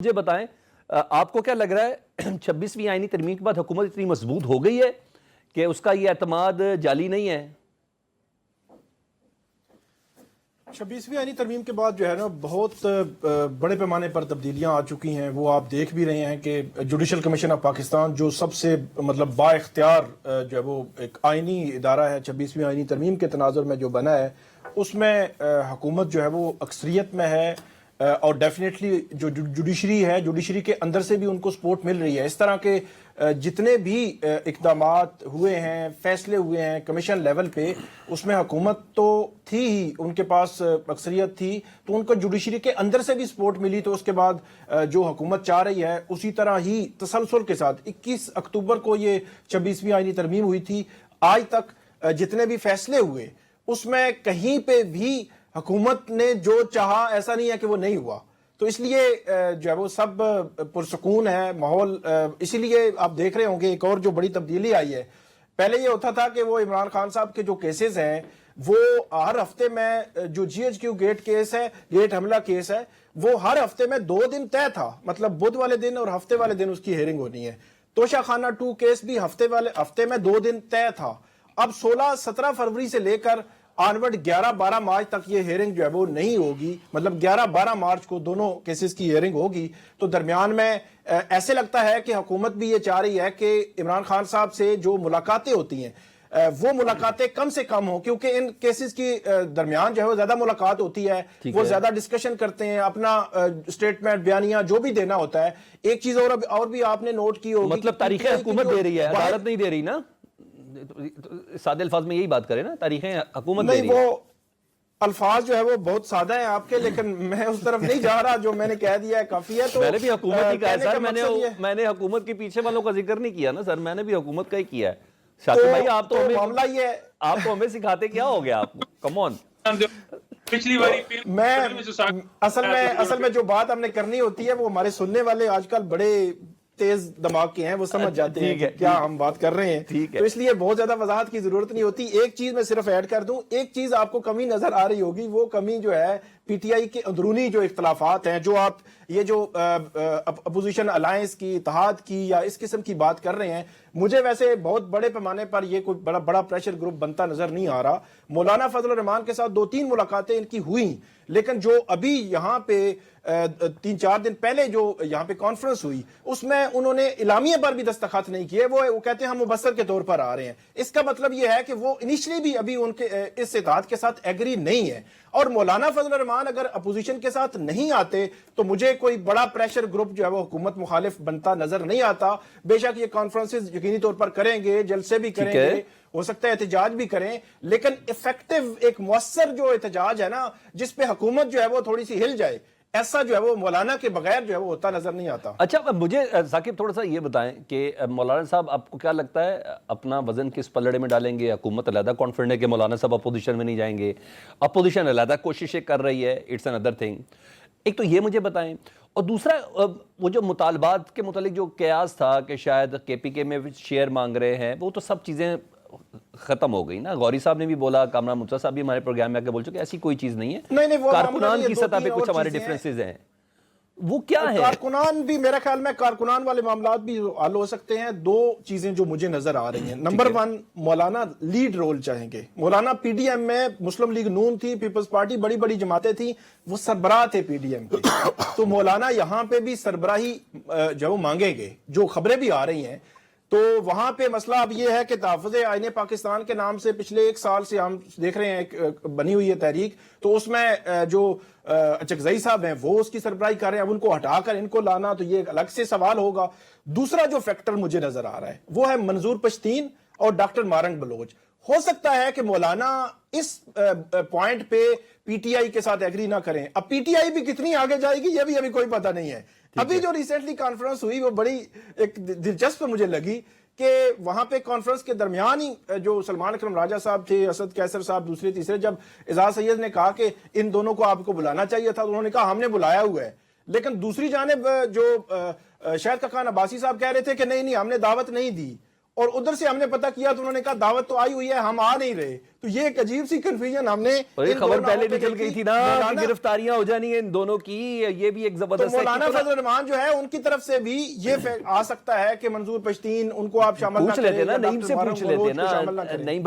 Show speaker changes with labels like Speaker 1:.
Speaker 1: مجھے بتائیں آپ کو کیا لگ رہا ہے 26ویں آئینی ترمیم کے بعد حکومت اتنی مضبوط ہو گئی ہے کہ اس کا یہ اعتماد جعلی نہیں ہے؟
Speaker 2: 26ویں آئینی ترمیم کے بعد جو ہے نا بہت بڑے پیمانے پر تبدیلیاں آ چکی ہیں. وہ آپ دیکھ بھی رہے ہیں کہ جوڈیشل کمیشن آف پاکستان جو سب سے با اختیار جو ہے وہ ایک آئینی ادارہ ہے 26ویں آئینی ترمیم کے تناظر میں جو بنا ہے اس میں حکومت جو ہے وہ اکثریت میں ہے اور ڈیفینیٹلی جو جوڈیشری ہے جوڈیشری کے اندر سے بھی ان کو سپورٹ مل رہی ہے. اس طرح کے جتنے بھی اقدامات ہوئے ہیں فیصلے ہوئے ہیں کمیشن لیول پہ اس میں حکومت تو تھی ہی ان کے پاس اکثریت تھی تو ان کو جوڈیشری کے اندر سے بھی سپورٹ ملی. تو اس کے بعد جو حکومت چاہ رہی ہے اسی طرح ہی تسلسل کے ساتھ 21 اکتوبر کو یہ 26ویں آئینی ترمیم ہوئی تھی. آج تک جتنے بھی فیصلے ہوئے اس میں کہیں پہ بھی حکومت نے جو چاہا ایسا نہیں ہے کہ وہ نہیں ہوا. تو اس لیے جو ہے وہ سب پرسکون ہے ماحول. اسی لیے آپ دیکھ رہے ہوں گے ایک اور جو بڑی تبدیلی آئی ہے. پہلے یہ ہوتا تھا کہ وہ عمران خان صاحب کے جو کیسز ہیں وہ ہر ہفتے میں جو G H Q gate case ہے گیٹ حملہ کیس ہے وہ ہر ہفتے میں 2 دن طے تھا. مطلب بدھ والے دن اور ہفتے والے دن اس کی ہیئرنگ ہونی ہے. توشہ خانہ 2 کیس بھی ہفتے میں 2 دن طے تھا. اب 16-17 فروری سے لے کر آنورڈ 11-12 مارچ تک یہ ہیئرنگ جو ہے وہ نہیں ہوگی. مطلب 11-12 مارچ کو دونوں کیسز کی ہیئرنگ ہوگی. تو درمیان میں ایسے لگتا ہے کہ حکومت بھی یہ چاہ رہی ہے کہ عمران خان صاحب سے جو ملاقاتیں ہوتی ہیں وہ ملاقاتیں کم سے کم ہوں کیونکہ ان کیسز کی درمیان جو ہے وہ زیادہ ملاقات ہوتی ہے. وہ زیادہ ڈسکشن کرتے ہیں اپنا اسٹیٹمنٹ بیانیہ جو بھی دینا ہوتا ہے. ایک چیز اور بھی آپ نے نوٹ کی ہوگی
Speaker 1: مطلب تاریخ حکومت دے رہی ہے عدالت نہیں دے رہی نا. سادے الفاظ میں یہی بات کریں نا تاریخیں حکومت دے رہی ہے.
Speaker 2: وہ الفاظ جو ہے وہ بہت سادہ ہیں آپ کے لیکن میں اس طرف نہیں جا رہا. جو میں نے کہہ دیا ہے کافی ہے. تو
Speaker 1: میں نے بھی حکومت ہی کہا ہے سر. میں نے حکومت کے پیچھے والوں کا ذکر نہیں کیا نا سر. میں نے بھی حکومت کا ہی کیا ہے. شاکر بھائی آپ تو
Speaker 2: معاملہ یہ ہے
Speaker 1: آپ تو ہمیں سکھاتے کیا ہو گیا آپ کو. کم آن.
Speaker 2: میں اصل میں جو بات ہم نے کرنی ہوتی ہے وہ ہمارے سننے والے آج کل بڑے تیز دماغ کے ہیں وہ سمجھ جاتے ہیں کہ کیا ہم بات کر رہے ہیں. تو اس لیے بہت زیادہ وضاحت کی ضرورت نہیں ہوتی. ایک چیز میں صرف ایڈ کر دوں. ایک چیز آپ کو کمی نظر آ رہی ہوگی. وہ کمی جو ہے پی ٹی آئی کے اندرونی جو اختلافات ہیں جو آپ یہ جو اپوزیشن الائنس کی اتحاد کی یا اس قسم کی بات کر رہے ہیں مجھے ویسے بہت بڑے پیمانے پر یہ کوئی بڑا پریشر گروپ بنتا نظر نہیں آ رہا. مولانا فضل الرحمان کے ساتھ 2-3 ملاقاتیں ان کی ہوئیں لیکن جو ابھی یہاں پہ 3-4 دن پہلے جو یہاں پہ کانفرنس ہوئی اس میں انہوں نے اعلامیے پر بھی دستخط نہیں کیے. وہ کہتے ہیں ہم مبصر کے طور پر آ رہے ہیں. اس کا مطلب یہ ہے کہ وہ انیشلی بھی ابھی ان کے اس اتحاد کے ساتھ ایگری نہیں ہے. اور مولانا فضل الرحمان اگر اپوزیشن کے ساتھ نہیں آتے تو مجھے کوئی بڑا پریشر گروپ جو ہے وہ حکومت مخالف بنتا نظر نہیں آتا. بے شک یہ کانفرنسز یقینی طور پر کریں گے جلسے بھی کریں گے ہو سکتا ہے احتجاج بھی کریں لیکن ایفیکٹو ایک مؤثر جو احتجاج ہے نا جس پہ حکومت جو ہے وہ تھوڑی سی ہل جائے ایسا جو ہے وہ مولانا کے بغیر جو ہے وہ ہوتا نظر نہیں آتا.
Speaker 1: اچھا مجھے ثاقب تھوڑا سا یہ بتائیں کہ مولانا صاحب آپ کو کیا لگتا ہے اپنا وزن کس پلڑے میں ڈالیں گے؟ حکومت علیحدہ کانفیڈنٹ ہے کہ مولانا صاحب اپوزیشن میں نہیں جائیں گے. اپوزیشن علیحدہ کوششیں کر رہی ہے. It's another thing. ایک تو یہ مجھے بتائیں اور دوسرا وہ جو مطالبات کے متعلق جو قیاس تھا کہ شاید کے پی کے میں شیئر مانگ رہے ہیں وہ تو سب چیزیں ختم ہو گئی نا. غوری صاحب نے بھی بولا کامران منصر صاحب بھی ہمارے پروگرام میں آ کے بول چکے ایسی کوئی چیز نہیں ہے. کارکنان کی سطح پہ کچھ ہمارے ڈیفرنسز ہیں وہ کیا ہے؟
Speaker 2: کارکنان بھی میرا خیال میں کارکنان والے معاملات بھی حل ہو سکتے ہیں. 2 چیزیں جو مجھے نظر آ رہی ہیں. نمبر 1 مولانا لیڈ رول چاہیں گے. مولانا پی ڈی ایم میں مسلم لیگ نون تھی پیپلز پارٹی بڑی جماعتیں تھیں وہ سربراہ تھے پی ڈی ایم کے. تو مولانا یہاں پہ بھی سربراہی جو مانگیں گے جو خبریں بھی آ رہی ہیں. تو وہاں پہ مسئلہ اب یہ ہے کہ تحفظ آئین پاکستان کے نام سے پچھلے 1 سال سے ہم دیکھ رہے ہیں بنی ہوئی ہے تحریک. تو اس میں جو اچکزئی صاحب ہیں وہ اس کی سربراہی کر رہے ہیں. اب ان کو ہٹا کر ان کو لانا تو یہ الگ سے سوال ہوگا. دوسرا جو فیکٹر مجھے نظر آ رہا ہے وہ ہے منظور پشتین اور ڈاکٹر مارنگ بلوچ. ہو سکتا ہے کہ مولانا اس پوائنٹ پہ پی ٹی آئی کے ساتھ ایگری نہ کریں. اب پی ٹی آئی بھی کتنی آگے جائے گی یہ بھی ابھی کوئی پتہ نہیں ہے. ابھی جو ریسنٹلی کانفرنس ہوئی وہ بڑی ایک دلچسپ مجھے لگی کہ وہاں پہ کانفرنس کے درمیان ہی جو سلمان اکرم راجہ صاحب تھے اسد کیسر صاحب دوسرے تیسرے جب اعزاز سید نے کہا کہ ان دونوں کو آپ کو بلانا چاہیے تھا تو انہوں نے کہا ہم نے بلایا ہوا ہے. لیکن دوسری جانب جو شاہد خاقان عباسی صاحب کہہ رہے تھے کہ نہیں ہم نے دعوت نہیں دی. اور ادھر سے ہم نے پتہ کیا تو انہوں نے کہا دعوت تو آئی ہوئی ہے, ہم آ نہیں رہے. تو یہ ایک عجیب سی کنفیوژن ہم نے
Speaker 1: اور یہ خبر پہلے نکل گئی تھی نا کہ گرفتاریاں ہو جانی ہیں ان دونوں کی, یہ بھی ایک
Speaker 2: تو
Speaker 1: زبردست
Speaker 2: مولانا فضل الرحمان جو ہے ان کی طرف سے بھی یہ آ سکتا ہے کہ منظور پشتین ان کو آپ شامل نہ
Speaker 1: پوچھ لیتے
Speaker 2: کریں
Speaker 1: نا,
Speaker 2: یا
Speaker 1: نعیم سے
Speaker 2: ڈاکٹر
Speaker 1: پوچھ
Speaker 2: محرم
Speaker 1: لیتے
Speaker 2: فروز کو شامل نہ
Speaker 1: نا,
Speaker 2: کریں.
Speaker 1: نعیم بھائی